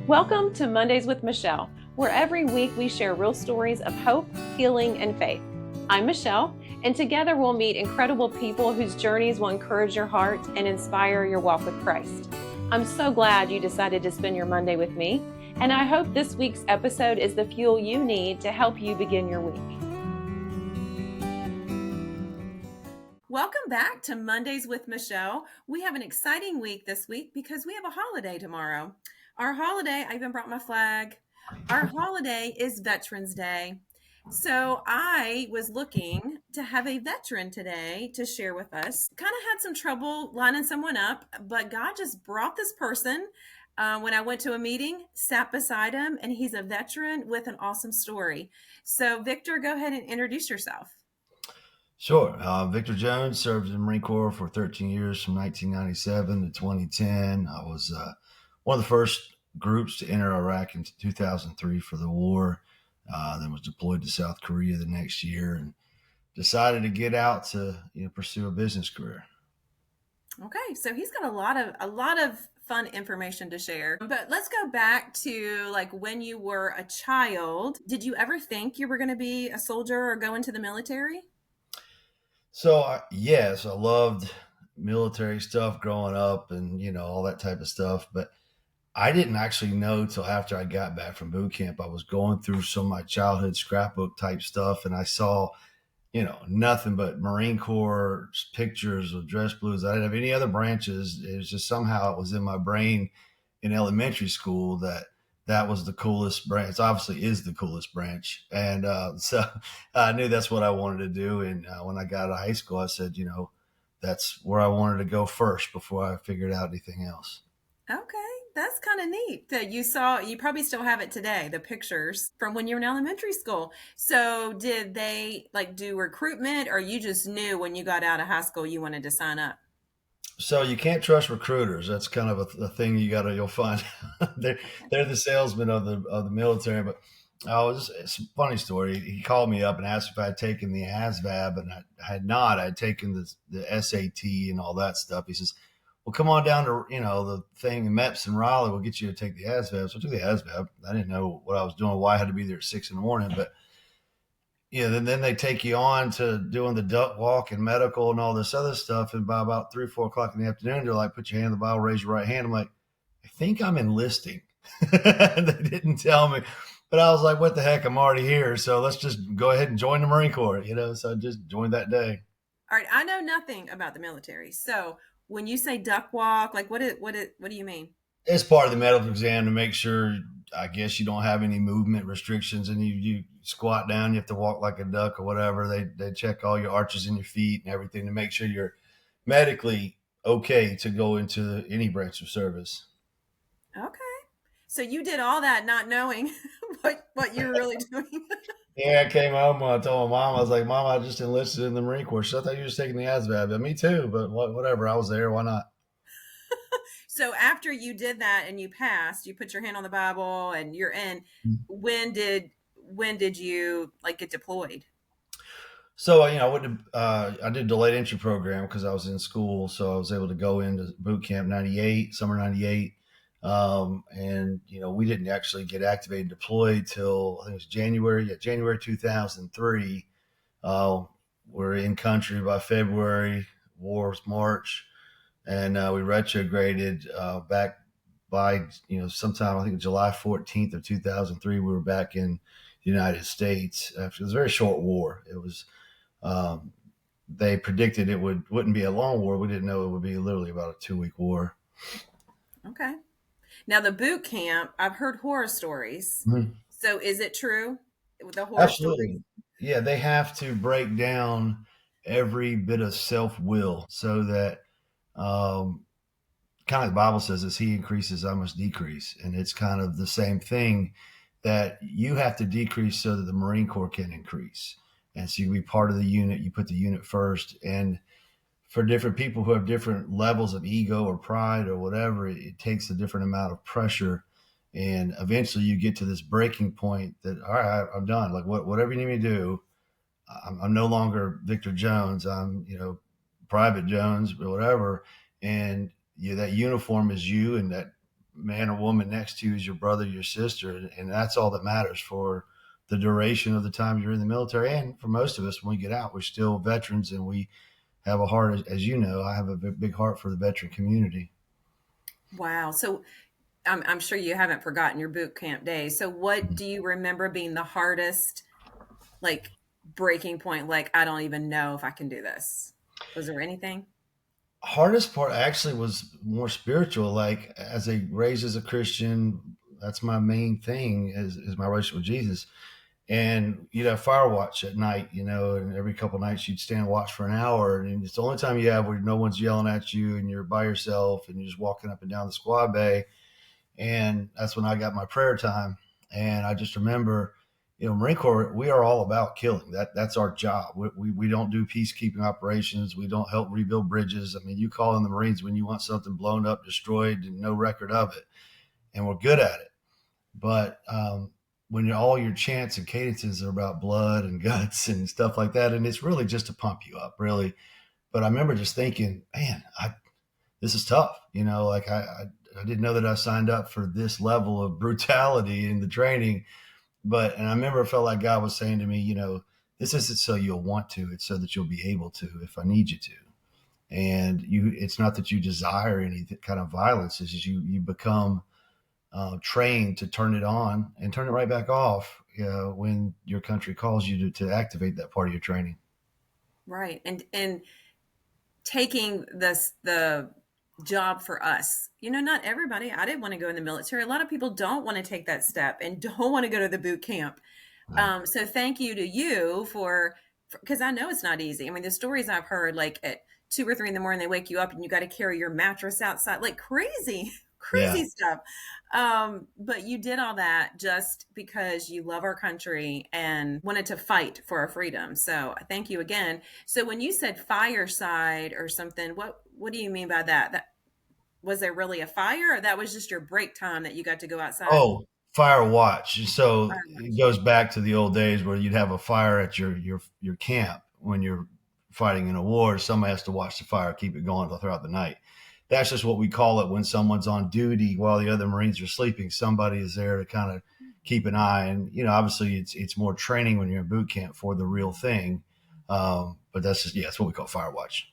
Welcome to Mondays with Michelle, where every week we share real stories of hope, healing, and faith. I'm Michelle, and together we'll meet incredible people whose journeys will encourage your heart and inspire your walk with Christ. I'm so glad you decided to spend your Monday with me, and I hope this week's episode is the fuel you need to help you begin your week. Welcome back to Mondays with Michelle. We have an exciting week this week because we have a holiday tomorrow. Our holiday, I even brought my flag. Our holiday is Veterans Day. So I was looking to have a veteran today to share with us. Kind of had some trouble lining someone up, but God just brought this person when I went to a meeting, sat beside him, and he's a veteran with an awesome story. So Victor, go ahead and introduce yourself. Sure. Victor Jones served in the Marine Corps for 13 years from 1997 to 2010. I was one of the first groups to enter Iraq in 2003 for the war, then was deployed to South Korea the next year and decided to get out to pursue a business career. Okay, so he's got a lot of fun information to share. But let's go back to like when you were a child. Did you ever think you were going to be a soldier or go into the military? So, yes, I loved military stuff growing up and, all that type of stuff. But I didn't actually know till after I got back from boot camp. I was going through some of my childhood scrapbook type stuff, and I saw, nothing but Marine Corps pictures of dress blues. I didn't have any other branches. It was just somehow it was in my brain in elementary school that was the coolest branch. It obviously is the coolest branch. And so I knew that's what I wanted to do. And when I got out of high school, I said, that's where I wanted to go first before I figured out anything else. Okay, that's kind of neat that you probably still have it today, the pictures from when you were in elementary school. So did they like do recruitment or you just knew when you got out of high school you wanted to sign up? So you can't trust recruiters. That's kind of a thing you'll find. they're the salesmen of the military. But it's a funny story. He called me up and asked if I had taken the ASVAB, and I had not. I had taken the SAT and all that stuff. He says, "Well, come on down to the thing in MEPS in Raleigh. We'll get you to take the ASVAB." So I took the ASVAB. I didn't know what I was doing, why I had to be there at 6 a.m, but then they take you on to doing the duck walk and medical and all this other stuff. And by about 3 or 4 o'clock in the afternoon, they're like, "Put your hand on the Bible, raise your right hand." I'm like, "I think I'm enlisting." They didn't tell me, but I was like, "What the heck? I'm already here. So let's just go ahead and join the Marine Corps." So I just joined that day. All right, I know nothing about the military. So when you say duck walk, like what do you mean? It's part of the medical exam to make sure, I guess, you don't have any movement restrictions, and you squat down, you have to walk like a duck or whatever. They check all your arches in your feet and everything to make sure you're medically okay to go into any branch of service. Okay. So you did all that not knowing what you were really doing. Yeah, I came home and I told my mom, I was like, "Mom, I just enlisted in the Marine Corps." She said, "I thought you were just taking the ASVAB." But me too, but whatever. I was there. Why not? So after you did that and you passed, you put your hand on the Bible and you're in. When did you like get deployed? So, I did delayed entry program because I was in school. So I was able to go into boot camp 98, summer 98. And, we didn't actually get activated and deployed till I think it was January 2003. We're in country by February, war was March. And we retrograded back by sometime I think July 14th of 2003. We were back in the United States. After it was a very short war. It was they predicted it wouldn't be a long war. We didn't know it would be literally about a 2-week war. Okay. Now the boot camp, I've heard horror stories. Mm-hmm. So is it true? The horror stories? Absolutely. Yeah, they have to break down every bit of self-will so that kind of the Bible says, as he increases, I must decrease. And it's kind of the same thing that you have to decrease so that the Marine Corps can increase. And so you be part of the unit, you put the unit first. And for different people who have different levels of ego or pride or whatever, it takes a different amount of pressure. And eventually you get to this breaking point that, all right, I'm done. Like whatever you need me to do, I'm no longer Victor Jones. I'm, Private Jones or whatever. And that uniform is you, and that man or woman next to you is your brother, your sister, and that's all that matters for the duration of the time you're in the military. And for most of us, when we get out, we're still veterans, and we have a heart, as you know, I have a big heart for the veteran community. Wow. So I'm sure you haven't forgotten your boot camp days. So what do you remember being the hardest, like, breaking point? Like, I don't even know if I can do this. Was there anything? Hardest part actually was more spiritual. Like as a raised as a Christian, that's my main thing is my relationship with Jesus. And you'd have fire watch at night, and every couple of nights you'd stand watch for an hour, and it's the only time you have where no one's yelling at you and you're by yourself and you're just walking up and down the squad bay. And that's when I got my prayer time. And I just remember, Marine Corps, we are all about killing. That's our job. We don't do peacekeeping operations. We don't help rebuild bridges. I mean, you call in the Marines when you want something blown up, destroyed, and no record of it. And we're good at it. But when all your chants and cadences are about blood and guts and stuff like that, and it's really just to pump you up, really. But I remember just thinking, man, this is tough. Like I didn't know that I signed up for this level of brutality in the training. And I remember it felt like God was saying to me, this isn't so you'll want to, it's so that you'll be able to if I need you to. And it's not that you desire any kind of violence, it's just you become trained to turn it on and turn it right back off when your country calls you to activate that part of your training. Right. And taking the job for us. Not everybody. I didn't want to go in the military. A lot of people don't want to take that step and don't want to go to the boot camp. Yeah. So thank you to you for because I know it's not easy. I mean, the stories I've heard, like at 2 or 3 in the morning, they wake you up and you got to carry your mattress outside, like crazy, Yeah. crazy stuff. But you did all that just because you love our country and wanted to fight for our freedom. So thank you again. So when you said fireside or something, what do you mean by that? That was there really a fire, or that was just your break time that you got to go outside? Oh, fire watch. So Fire it watch. goes back to the old days where you'd have a fire at your camp when you're fighting in a war. Somebody has to watch the fire, keep it going throughout the night. That's just what we call it when someone's on duty while the other Marines are sleeping. Somebody is there to kind of keep an eye. And obviously, it's more training when you're in boot camp for the real thing. But that's just that's what we call fire watch.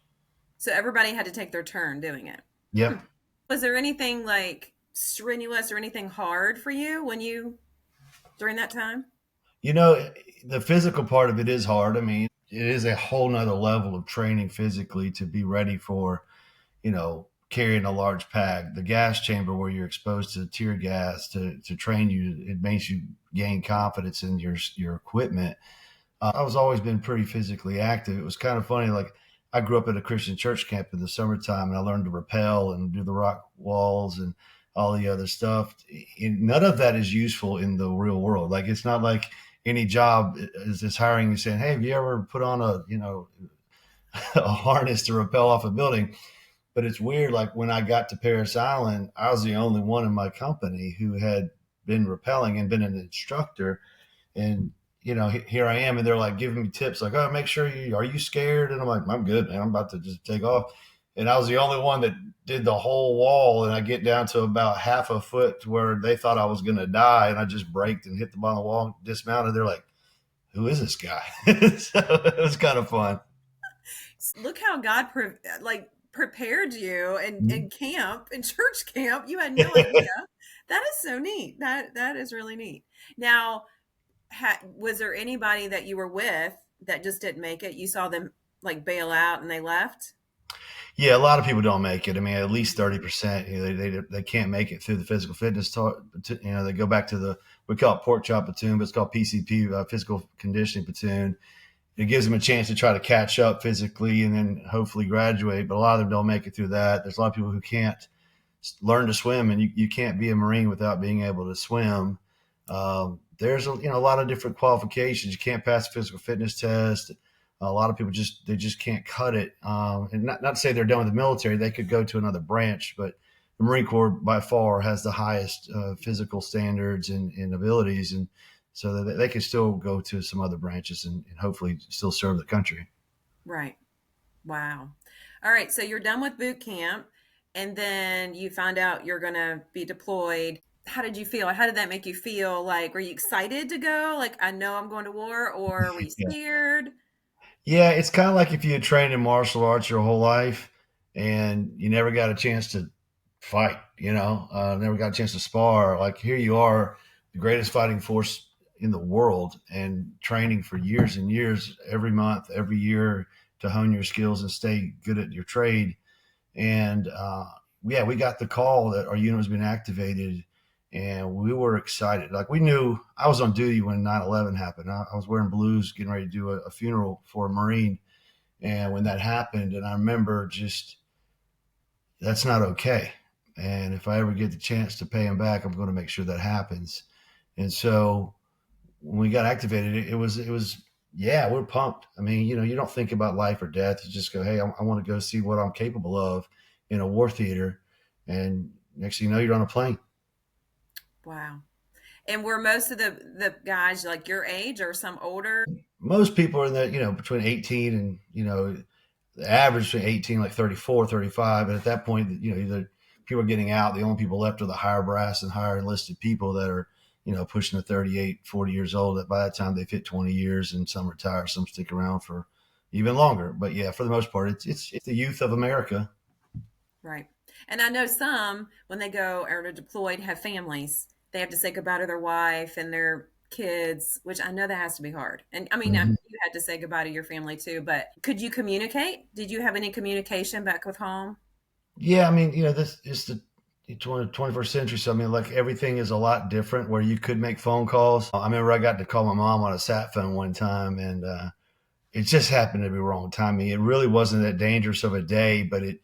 So everybody had to take their turn doing it. Hmm. Yep. Was there anything like strenuous or anything hard for you when you during that time? You know, the physical part of it is hard. I mean, it is a whole nother level of training physically to be ready for, carrying a large pack. The gas chamber where you're exposed to tear gas to train you, it makes you gain confidence in your equipment. I was always been pretty physically active. It was kind of funny. Like I grew up at a Christian church camp in the summertime, and I learned to rappel and do the rock walls and all the other stuff. And none of that is useful in the real world. Like it's not like any job is hiring you saying, "Hey, have you ever put on a a harness to rappel off a building?" But it's weird. Like when I got to Paris Island, I was the only one in my company who had been rappelling and been an instructor. And here I am, and they're like giving me tips, like, "Oh, make sure are you scared?" And I'm like, "I'm good, man. I'm about to just take off." And I was the only one that did the whole wall, and I get down to about half a foot to where they thought I was going to die, and I just braked and hit the bottom of the wall, dismounted. They're like, "Who is this guy?" So it was kind of fun. Look how God prepared you in camp, in church camp. You had no idea. That is so neat. That is really neat. Now, was there anybody that you were with that just didn't make it? You saw them like bail out and they left? Yeah, a lot of people don't make it. I mean, at least 30%. They can't make it through the physical fitness talk. They go back to we call it pork chop platoon, but it's called PCP, physical conditioning platoon. It gives them a chance to try to catch up physically and then hopefully graduate. But a lot of them don't make it through that. There's a lot of people who can't learn to swim, and you can't be a Marine without being able to swim. There's a lot of different qualifications. You can't pass a physical fitness test. A lot of people just can't cut it. And not to say they're done with the military, they could go to another branch, but the Marine Corps by far has the highest physical standards and abilities, and so that they can still go to some other branches and hopefully still serve the country. Right. Wow. All right. So you're done with boot camp and then you find out you're going to be deployed. How did you feel? How did that make you feel? Like, were you excited to go? Like, I know I'm going to war, or were you Yeah. scared? Yeah, it's kind of like if you had trained in martial arts your whole life and you never got a chance to fight, never got a chance to spar. Like here you are, the greatest fighting force in the world, and training for years and years, every month, every year, to hone your skills and stay good at your trade. And yeah, we got the call that our unit was being activated, and we were excited. Like we knew I was on duty when 9/11 happened. I was wearing blues, getting ready to do a funeral for a Marine. And when that happened, and I remember just, that's not okay. And if I ever get the chance to pay him back, I'm going to make sure that happens. And so when we got activated, it was, yeah, we're pumped. I mean, you don't think about life or death. You just go, hey, I want to go see what I'm capable of in a war theater. And next thing you know, you're on a plane. Wow. And were most of the guys like your age or some older? Most people are in the, between 18 and, the average between 18, like 34, 35. And at that point, either people are getting out. The only people left are the higher brass and higher enlisted people that are, pushing the 38, 40 years old. That by that time they've hit 20 years, and some retire, some stick around for even longer. But yeah, for the most part, it's the youth of America. Right. And I know some, when they go or are deployed, have families. They have to say goodbye to their wife and their kids, which I know that has to be hard. And I mean, Mhm. you had to say goodbye to your family too, but could you communicate? Did you have any communication back with home? Yeah, I mean, this is the 21st century. So, I mean, like everything is a lot different where you could make phone calls. I remember I got to call my mom on a sat phone one time, and it just happened to be wrong timing. It really wasn't that dangerous of a day, but it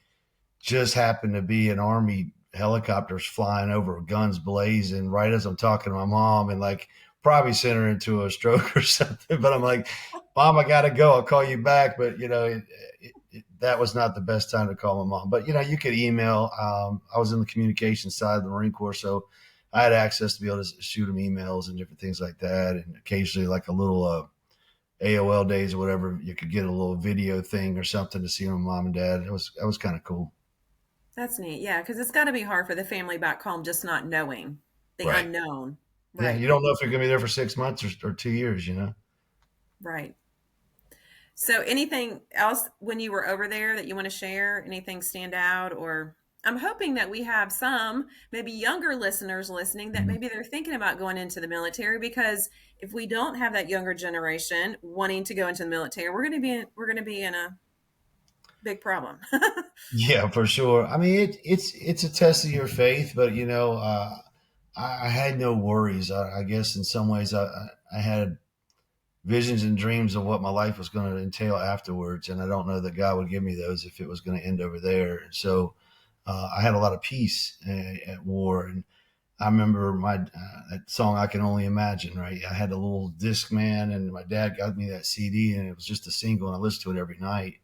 just happened to be an Army helicopters flying over, guns blazing, right as I'm talking to my mom, and like probably sent her into a stroke or something. But I'm like, Mom, I got to go. I'll call you back. But, that was not the best time to call my mom. But, you could email. I was in the communication side of the Marine Corps. So I had access to be able to shoot them emails and different things like that. And occasionally, like a little AOL days or whatever, you could get a little video thing or something to see my mom and dad. That was kind of cool. That's neat. Yeah, because it's got to be hard for the family back home just not knowing the Right. unknown. Yeah, Right. you don't know if you're going to be there for 6 months or 2 years. Right. So, anything else when you were over there that you want to share? Anything stand out? Or I'm hoping that we have some maybe younger listeners listening that Mhm. maybe they're thinking about going into the military, because if we don't have that younger generation wanting to go into the military, we're going to be in a big problem. Yeah, for sure. I mean, it's a test of your faith, but I had no worries. I guess in some ways, I had visions and dreams of what my life was going to entail afterwards, and I don't know that God would give me those if it was going to end over there. And so, I had a lot of peace at war. And I remember that song "I Can Only Imagine." Right, I had a little disc man, and my dad got me that CD, and it was just a single, and I listened to it every night.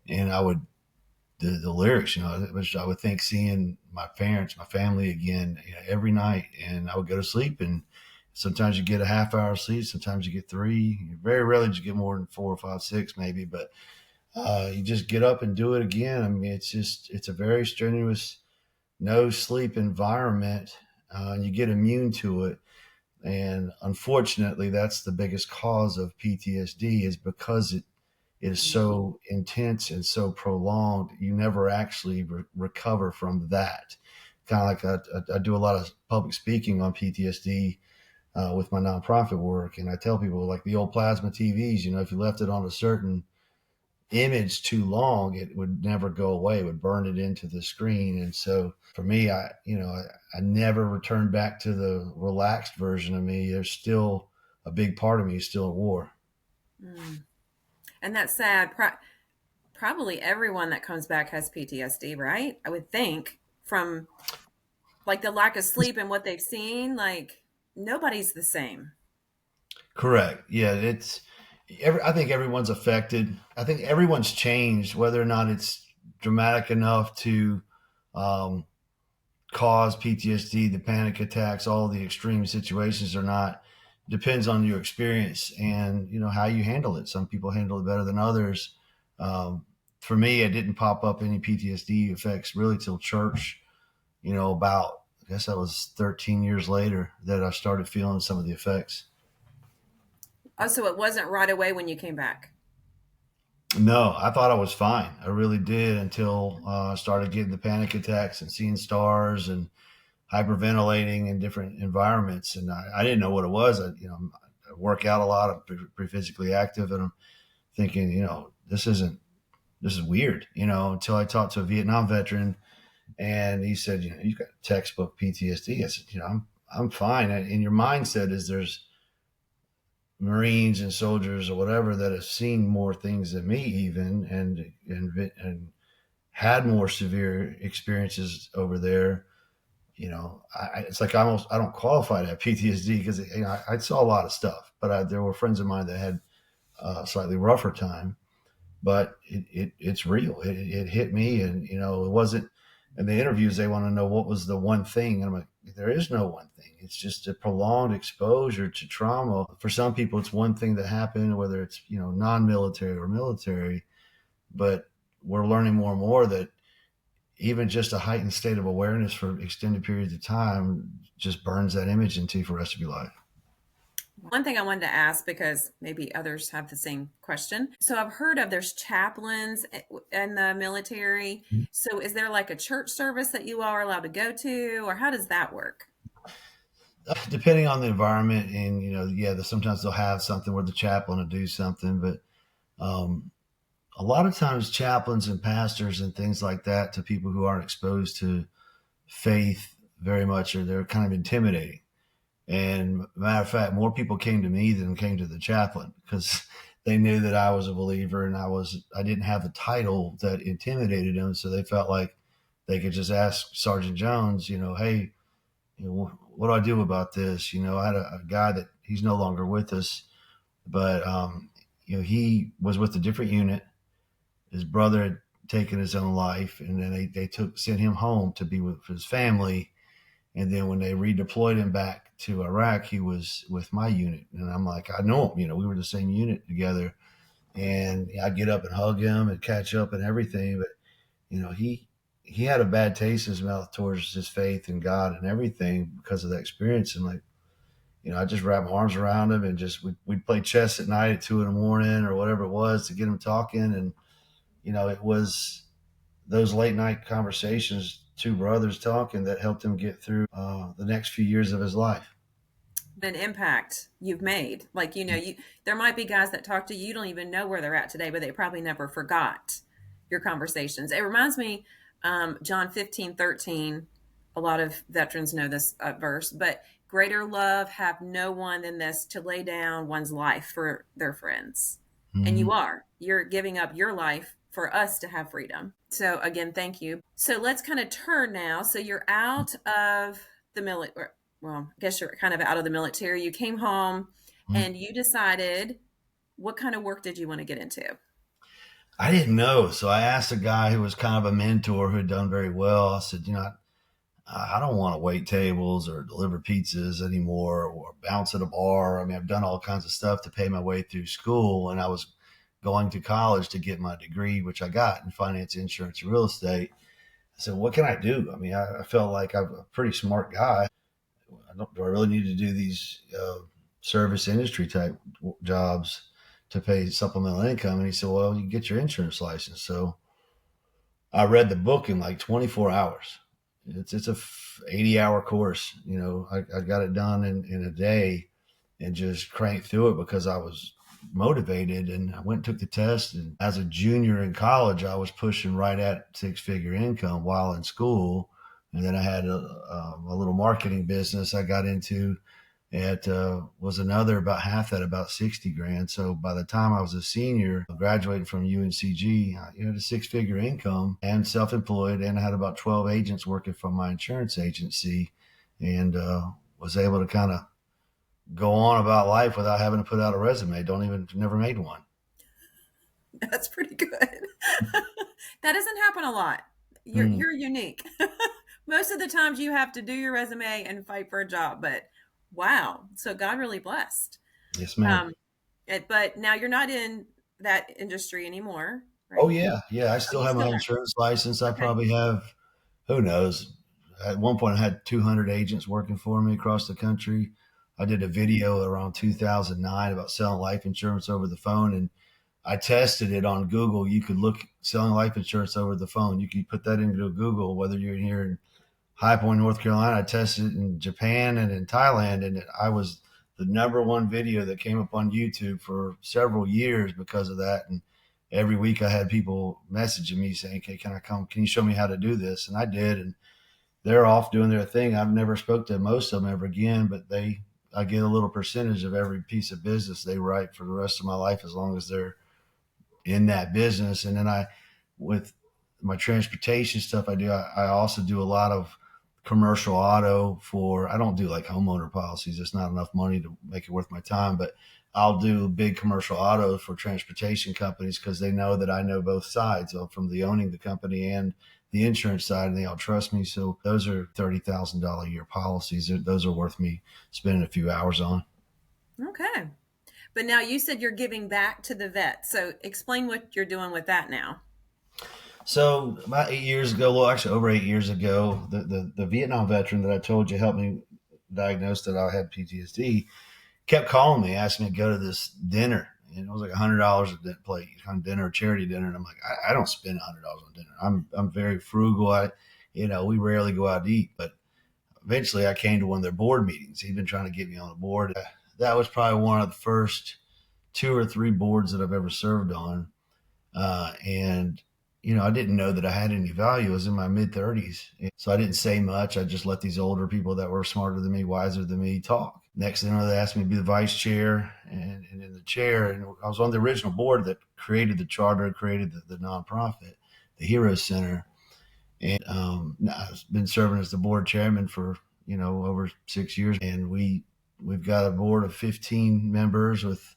And I would the lyrics, which I would think seeing my parents, my family again, every night, and I would go to sleep, and sometimes you get a half hour of sleep, sometimes you get three. Very rarely do you get more than 4 or 5, 6, maybe, but you just get up and do it again. I mean, it's a very strenuous, no sleep environment, and you get immune to it. And unfortunately, that's the biggest cause of PTSD, is because it is Mhm. so intense and so prolonged, you never actually recover from that. Kind of like I do a lot of public speaking on PTSD with my nonprofit work, and I tell people like the old plasma TVs. If you left it on a certain image too long, it would never go away. It would burn it into the screen. And so for me, I never returned back to the relaxed version of me. There's still a big part of me is still at war. Mm. And that's sad. Probably everyone that comes back has PTSD, right? I would think, from like the lack of sleep and what they've seen, like nobody's the same. Correct. Yeah, I think everyone's affected. I think everyone's changed, whether or not it's dramatic enough to um, cause PTSD, the panic attacks, all the extreme situations or not. Depends on your experience and how you handle it. Some people handle it better than others. Um, for me, it didn't pop up any PTSD effects really till church. About, I guess that was 13 years later that I started feeling some of the effects. Oh, so it wasn't right away when you came back. No, I thought I was fine. I really did until I started getting the panic attacks and seeing stars and hyperventilating in different environments. And I didn't know what it was. I work out a lot. I'm pretty physically active, and I'm thinking, this is weird, until I talked to a Vietnam veteran, and he said, you've got textbook PTSD. I said, I'm fine. And your mindset is there's Marines and soldiers or whatever that have seen more things than me, even, and had more severe experiences over there. It's like I don't qualify to have PTSD because I saw a lot of stuff, but there were friends of mine that had a slightly rougher time. But it's real. It hit me, and it wasn't. In the interviews, they want to know what was the one thing, and I'm like, there is no one thing. It's just a prolonged exposure to trauma. For some people, it's one thing that happened, whether it's non-military or military. But we're learning more and more that even just a heightened state of awareness for extended periods of time just burns that image into you for the rest of your life. One thing I wanted to ask, because maybe others have the same question. So I've heard of there's chaplains in the military. So is there like a church service that you all are allowed to go to, or how does that work? Depending on the environment, and yeah, sometimes they'll have something where the chaplain will do something, but um, a lot of times chaplains and pastors and things like that to people who aren't exposed to faith very much, or they're kind of intimidating. And matter of fact, more people came to me than came to the chaplain because they knew that I was a believer, and I didn't have the title that intimidated them. So they felt like they could just ask Sergeant Jones, hey, what do I do about this? I had a guy that he's no longer with us, but he was with a different unit. His brother had taken his own life, and then they sent him home to be with his family. And then when they redeployed him back to Iraq, he was with my unit. And I'm like, I know him. We were the same unit together. And I'd get up and hug him and catch up and everything. But, he had a bad taste in his mouth towards his faith and God and everything because of that experience. And like, I just wrapped my arms around him and just we'd play chess at night at 2 a.m. or whatever it was to get him talking. And, it was those late night conversations, two brothers talking, that helped him get through the next few years of his life. An impact you've made. Like, there might be guys that talk to you, you don't even know where they're at today, but they probably never forgot your conversations. It reminds me, John 15:13. A lot of veterans know this verse, but greater love have no one than this, to lay down one's life for their friends. And Mm-hmm. you're giving up your life for us to have freedom. So again, thank you. So let's kind of turn now. So you're out of the military. Well, I guess you're kind of out of the military. You came home and you decided, what kind of work did you want to get into? I didn't know. So I asked a guy who was kind of a mentor who had done very well. I said, I don't want to wait tables or deliver pizzas anymore or bounce at a bar. I mean, I've done all kinds of stuff to pay my way through school. And I was going to college to get my degree, which I got in finance, insurance, and real estate. I said, what can I do? I mean, I felt like I'm a pretty smart guy. Do I really need to do these service industry type jobs to pay supplemental income? And he said, well, you get your insurance license. So I read the book in like 24 hours. It's a 80-hour course. I got it done in a day and just cranked through it because I was motivated, and I went and took the test. And as a junior in college, I was pushing right at six-figure income while in school. And then I had a little marketing business I got into. It was another about half that, about 60 grand. So by the time I was a senior, graduating from UNCG, I had a six-figure income and self-employed, and I had about 12 agents working from my insurance agency, and was able to kind of go on about life without having to put out a resume. Never made one. That's pretty good. That doesn't happen a lot. Mm, You're unique. Most of the times you have to do your resume and fight for a job, but wow. So God really blessed. yes, ma'am. Um, but now you're not in that industry anymore. Oh right? yeah, yeah. I Oh, still you have my still have insurance license. I it. Okay. probably have, who knows. At one point, I had 200 agents working for me across the country. I did a video around 2009 about selling life insurance over the phone, and I tested it on Google. You could look selling life insurance over the phone. You could put that into Google, whether you're here in High Point, North Carolina. I tested it in Japan and in Thailand, and I was the number one video that came up on YouTube for several years because of that. And every week I had people messaging me saying, "Okay, can I come? Can you show me how to do this?" And I did, and they're off doing their thing. I've never spoke to most of them ever again, but I get a little percentage of every piece of business they write for the rest of my life as long as they're in that business. And then with my transportation stuff, I also do a lot of commercial auto for, I don't do like homeowner policies. It's not enough money to make it worth my time, but I'll do big commercial auto for transportation companies because they know that I know both sides from the owning the company and the insurance side, and they all trust me. So those are $30,000 a year policies. Those are worth me spending a few hours on. Okay. But now you said you're giving back to the vet. So explain what you're doing with that now. So about 8 years ago, well, actually over 8 years ago, the Vietnam veteran that I told you helped me diagnose that I had PTSD kept calling me, asking me to go to this dinner. And it was like $100 a plate on dinner, charity dinner. And I'm like, I don't spend $100 on dinner. I'm very frugal. We rarely go out to eat. But eventually, I came to one of their board meetings. He'd been trying to get me on the board. That was probably one of the first two or three boards that I've ever served on. And I didn't know that I had any value. I was in my mid 30s. So I didn't say much. I just let these older people that were smarter than me, wiser than me talk. Next thing you know, they asked me to be the vice chair and in the chair. And I was on the original board that created the charter, created the nonprofit, the Hero Center. And I've been serving as the board chairman for, over 6 years. And we've got a board of 15 members with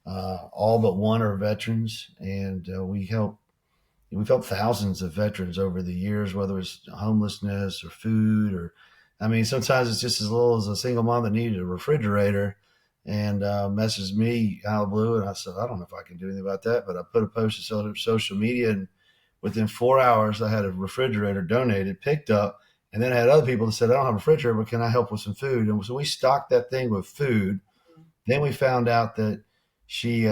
all but one are veterans, and we've helped thousands of veterans over the years, whether it's homelessness or food, or I mean, sometimes it's just as little as a single mom that needed a refrigerator and messaged me out of the blue, and I said, I don't know if I can do anything about that, but I put a post on social media, and within 4 hours, I had a refrigerator donated, picked up, and then I had other people that said, I don't have a refrigerator, but can I help with some food? And so we stocked that thing with food. Then we found out that she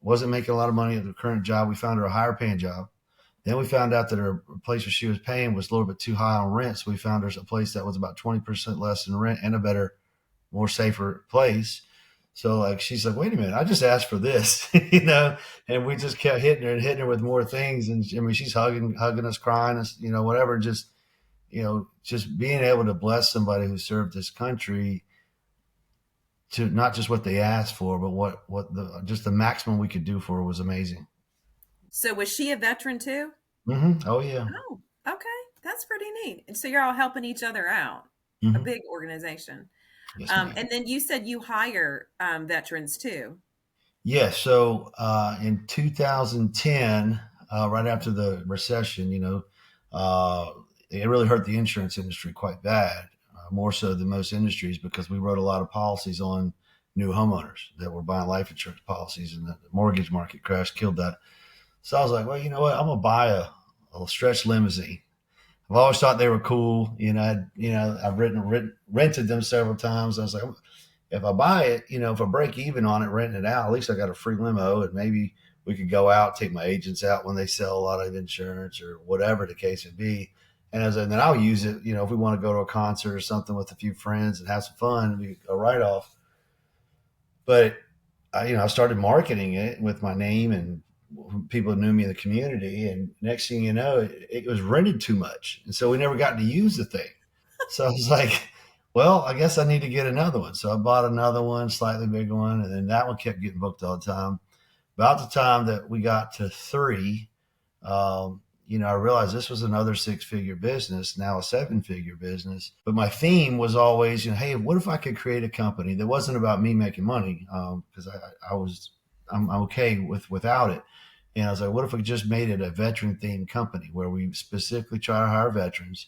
wasn't making a lot of money at her current job. We found her a higher paying job. Then we found out that her place where she was paying was a little bit too high on rent. So we found her a place that was about 20% less in rent and a better, more safer place. So like she's like, wait a minute, I just asked for this, and we just kept hitting her and hitting her with more things. And I mean, she's hugging us, crying us, whatever. Just being able to bless somebody who served this country to not just what they asked for, but what just the maximum we could do for her was amazing. So was she a veteran too? Oh yeah. Oh, okay. That's pretty neat. And so you're all helping each other out. A hmm big organization. Yes, ma'am. And then you said you hire veterans too. Yes. So in 2010, right after the recession, uh, it really hurt the insurance industry quite bad, more so than most industries, because we wrote a lot of policies on new homeowners that were buying life insurance policies, and the mortgage market crash killed that. So I was like, well, you know what? I'm gonna buy a stretch limousine. I've always thought they were cool. I've rented them several times. I was like, if I buy it, if I break even on it, renting it out, at least I got a free limo, and maybe we could go out, take my agents out when they sell a lot of insurance or whatever the case would be. And then I'll use it, if we want to go to a concert or something with a few friends and have some fun, a write off. But I started marketing it with my name and people knew me in the community. And next thing you know, it was rented too much. And so we never got to use the thing. So I was like, well, I guess I need to get another one. So I bought another one, slightly bigger one. And then that one kept getting booked all the time. About the time that we got to three, I realized this was another six-figure business, now a seven-figure business. But my theme was always, hey, what if I could create a company that wasn't about me making money? Because I'm okay without it. And I was like, what if we just made it a veteran-themed company where we specifically try to hire veterans,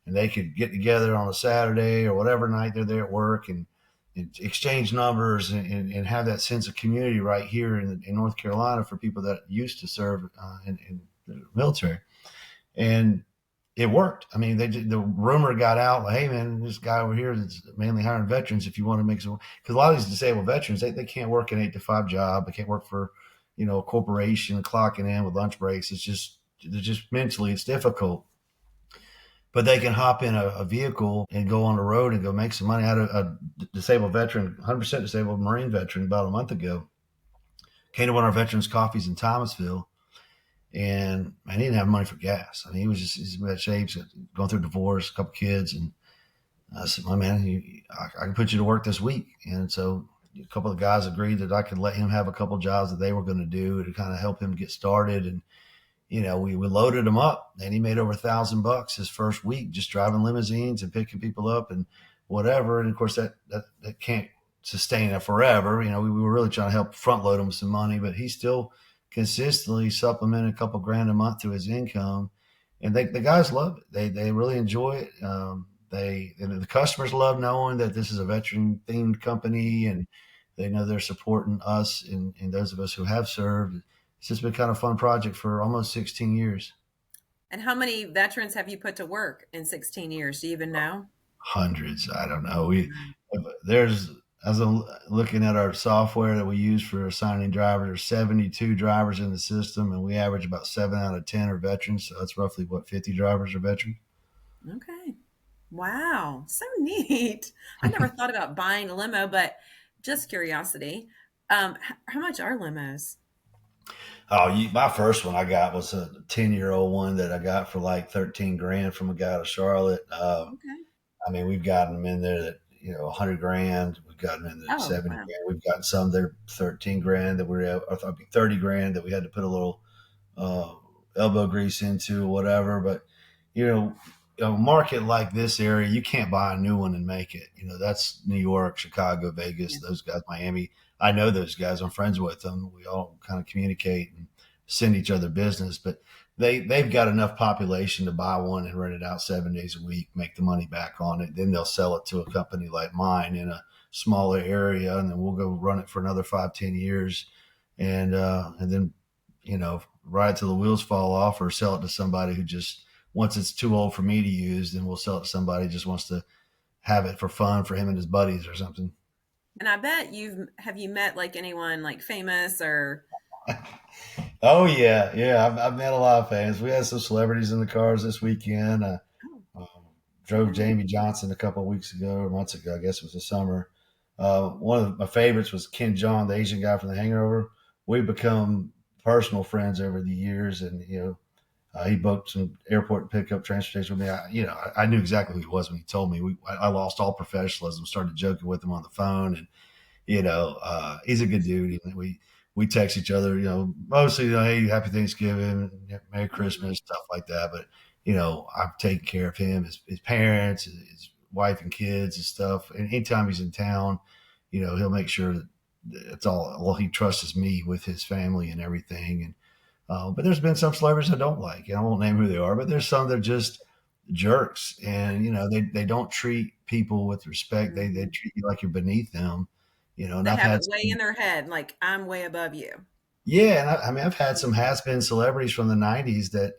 and they could get together on a Saturday or whatever night they're there at work, and and exchange numbers and have that sense of community right here in North Carolina for people that used to serve in the military. And it worked. I mean, the rumor got out, like, hey man, this guy over here is mainly hiring veterans. If you want to make some, because a lot of these disabled veterans, they can't work an 8 to 5 job. They can't work for, a corporation clocking in with lunch breaks. They're just mentally, it's difficult. But they can hop in a vehicle and go on the road and go make some money. I had a disabled veteran, 100% disabled Marine veteran about a month ago, came to one of our veterans coffees in Thomasville, and man, he didn't have money for gas. I mean, he's in bad shape, going through a divorce, a couple kids, and I said, "My man, I can put you to work this week." And so a couple of guys agreed that I could let him have a couple of jobs that they were going to do to kind of help him get started. And we loaded him up, and he made over $1,000 his first week just driving limousines and picking people up and whatever. And of course, that can't sustain it forever. We were really trying to help front load him with some money, but he still consistently supplemented a couple grand a month to his income. And the guys love it. They really enjoy it. And the customers love knowing that this is a veteran themed company, and they know they're supporting us and those of us who have served. It's just been kind of a fun project for almost 16 years. And how many veterans have you put to work in 16 years? Do you even know? Hundreds. I don't know. There's as I'm looking at our software that we use for assigning drivers, there's 72 drivers in the system, and we average about 7 out of 10 are veterans. So that's roughly what, 50 drivers are veterans. Okay. Wow. So neat. I never thought about buying a limo, but just curiosity. How much are limos? Oh, my first one I got was a 10-year-old one that I got for like 13 grand from a guy out of Charlotte. Okay. I mean, we've gotten them in there that 100 grand. We've gotten them in there Oh, 70 wow. grand. We've gotten some that are 13 grand that I thought 30 grand that we had to put a little uh, elbow grease into or whatever. But you know, a market like this area, you can't buy a new one and make it. That's New York, Chicago, Vegas, Yeah. those guys, Miami. I know those guys. I'm friends with them. We all kind of communicate and send each other business, but they've got enough population to buy one and rent it out 7 days a week, make the money back on it. Then they'll sell it to a company like mine in a smaller area, and then we'll go run it for another 5, 10 years, and then ride till the wheels fall off, or sell it to somebody who just, once it's too old for me to use, then we'll sell it to somebody who just wants to have it for fun for him and his buddies or something. And I bet have you met like anyone like famous or Oh yeah, yeah. I've met a lot of fans. We had some celebrities in the cars this weekend. oh, Um, Drove okay. Jamie Johnson a couple of weeks ago or months ago. I guess it was the summer. One of my favorites was Ken John, the Asian guy from The Hangover. We've become personal friends over the years, and he booked some airport pickup transportation with me. I knew exactly who he was when he told me. I lost all professionalism, started joking with him on the phone, and he's a good dude. We text each other, mostly, hey, happy Thanksgiving, Merry Oh, Christmas, stuff like that. But I've taken care of him, his parents, his wife and kids and stuff. And anytime he's in town, he'll make sure that it's all. Well, he trusts me with his family and everything. And but there's been some celebrities I don't like, and I won't name who they are. But there's some that are just jerks, and they don't treat people with respect. They mhm. treat you like you're beneath them. And They I've have had it way in their head, like I'm way above you. yeah, and I mean, I've had some has-been celebrities from the '90s that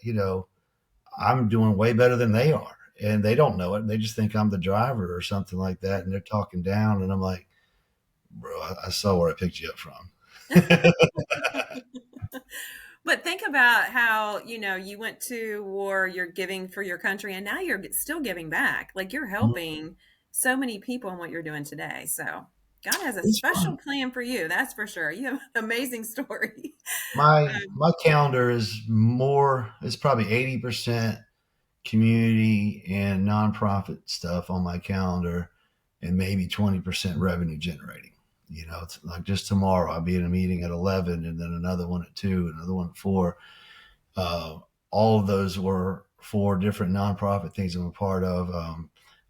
I'm doing way better than they are, and they don't know it. They just think I'm the driver or something like that, and they're talking down, and I'm like, bro, I saw where I picked you up from. But think about how, you went to war, you're giving for your country, and now you're still giving back. Like you're helping so many people in what you're doing today. So God has a It's special fun. plan for you. That's for sure. You have an amazing story. My calendar is more. It's probably 80% community and nonprofit stuff on my calendar, and maybe 20% revenue generating. It's like just tomorrow I'll be in a meeting at 11, and then another one at 2, another one at 4. Uh, all of those were 4 different nonprofit things I'm a part of.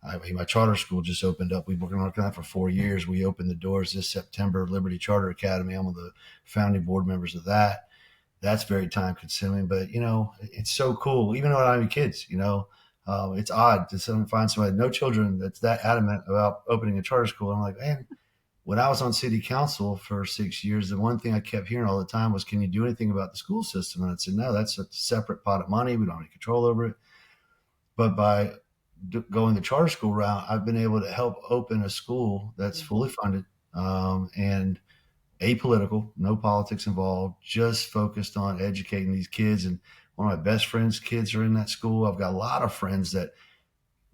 I mean, my charter school just opened up. We've been working on that for 4 years. We opened the doors this September, Liberty Charter Academy. I'm one of the founding board members of that. That's very time consuming, but it's so cool. Even though I don't have any kids, It's odd to find somebody, no children, that's that adamant about opening a charter school. I'm like, man, when I was on city council for 6 years, the one thing I kept hearing all the time was, can you do anything about the school system? And I said, no, that's a separate pot of money. We don't have any control over it. But by going the charter school route, I've been able to help open a school that's fully funded, and apolitical, no politics involved, just focused on educating these kids. And one of my best friends' kids are in that school. I've got a lot of friends that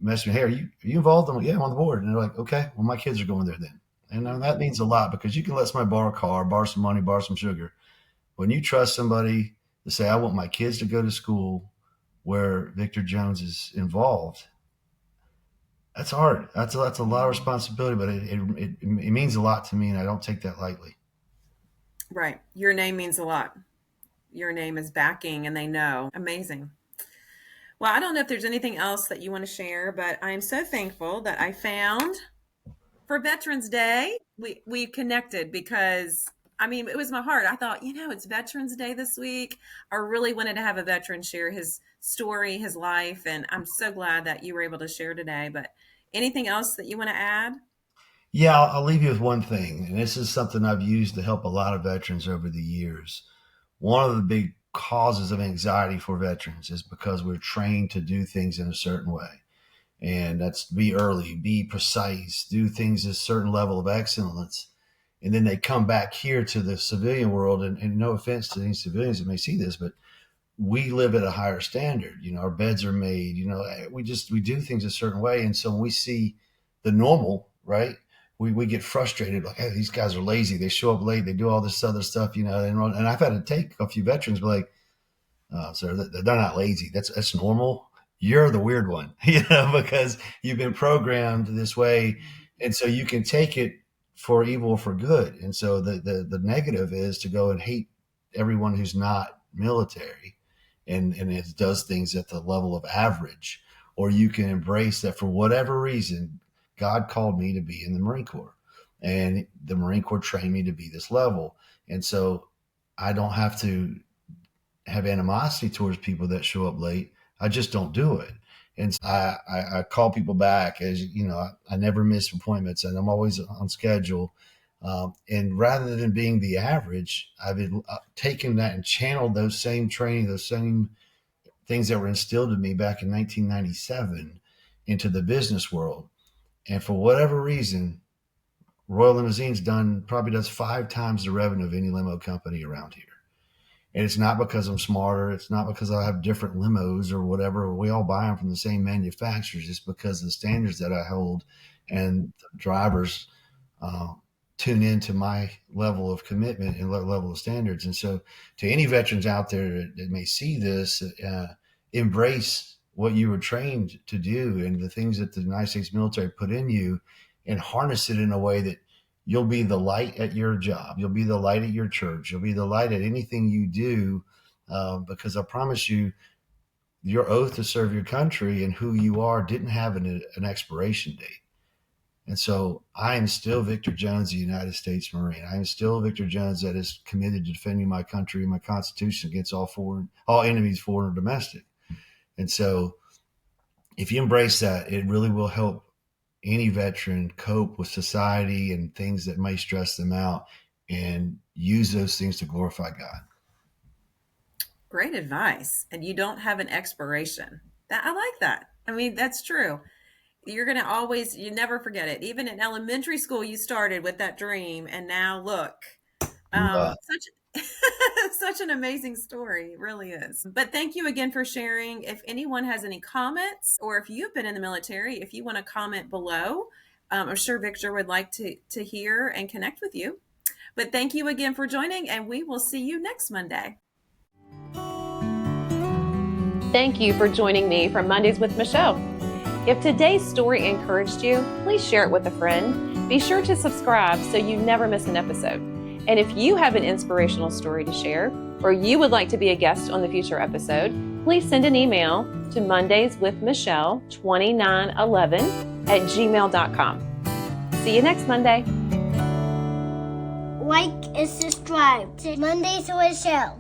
message me, hey, are you involved? I'm like, yeah, I'm on the board. And they're like, okay, well, my kids are going there then. And that means a lot, because you can let somebody borrow a car, borrow some money, borrow some sugar. When you trust somebody to say, I want my kids to go to school where Victor Jones is involved, that's hard. That's a lot of responsibility, but it means a lot to me, and I don't take that lightly. Right. Your name means a lot. Your name is backing and they know. Amazing. Well, I don't know if there's anything else that you want to share, but I am so thankful that I found for Veterans Day, we connected because I mean, it was my heart. I thought, it's Veterans Day this week. I really wanted to have a veteran share his story, his life, and I'm so glad that you were able to share today. But anything else that you want to add? Yeah, I'll leave you with one thing, and this is something I've used to help a lot of veterans over the years. One of the big causes of anxiety for veterans is because we're trained to do things in a certain way. And that's be early, be precise, do things at a certain level of excellence. And then they come back here to the civilian world, and no offense to any civilians that may see this, but we live at a higher standard. Our beds are made, we do things a certain way. And so when we see the normal, right, we get frustrated, like, hey, these guys are lazy. They show up late. They do all this other stuff, and I've had to take a few veterans, be like, sir, they're not lazy. That's normal. You're the weird one, because you've been programmed this way. And so you can take it for evil or for good. And so the negative is to go and hate everyone who's not military and it does things at the level of average. Or you can embrace that for whatever reason, God called me to be in the Marine Corps, and the Marine Corps trained me to be this level. And so I don't have to have animosity towards people that show up late. I just don't do it. And so I call people back, as I never miss appointments, and I'm always on schedule. And rather than being the average, I've taken that and channeled those same training, those same things that were instilled in me back in 1997 into the business world. And for whatever reason, Royal Limousine's probably does 5 times the revenue of any limo company around here. And it's not because I'm smarter. It's not because I have different limos or whatever. We all buy them from the same manufacturers. It's because of the standards that I hold, and the drivers tune into my level of commitment and level of standards. And so to any veterans out there that may see this, embrace what you were trained to do and the things that the United States military put in you, and harness it in a way that you'll be the light at your job. You'll be the light at your church. You'll be the light at anything you do, because I promise you, your oath to serve your country and who you are didn't have an expiration date. And so I am still Victor Jones, the United States Marine. I am still Victor Jones that is committed to defending my country and my Constitution against all enemies, foreign or domestic. And so if you embrace that, it really will help any veteran cope with society and things that may stress them out, and use those things to glorify God. Great advice. And you don't have an expiration. I like that. I mean, that's true. You're going to you never forget it. Even in elementary school, you started with that dream, and now look, such such an amazing story. It really is. But thank you again for sharing. If anyone has any comments, or if you've been in the military, if you want to comment below, I'm sure Victor would like to hear and connect with you. But thank you again for joining, and we will see you next Monday. Thank you for joining me for Mondays with Michelle. If today's story encouraged you, please share it with a friend. Be sure to subscribe so you never miss an episode. And if you have an inspirational story to share, or you would like to be a guest on the future episode, please send an email to mondayswithmichelle2911@gmail.com. See you next Monday. Like and subscribe to Mondays with Michelle.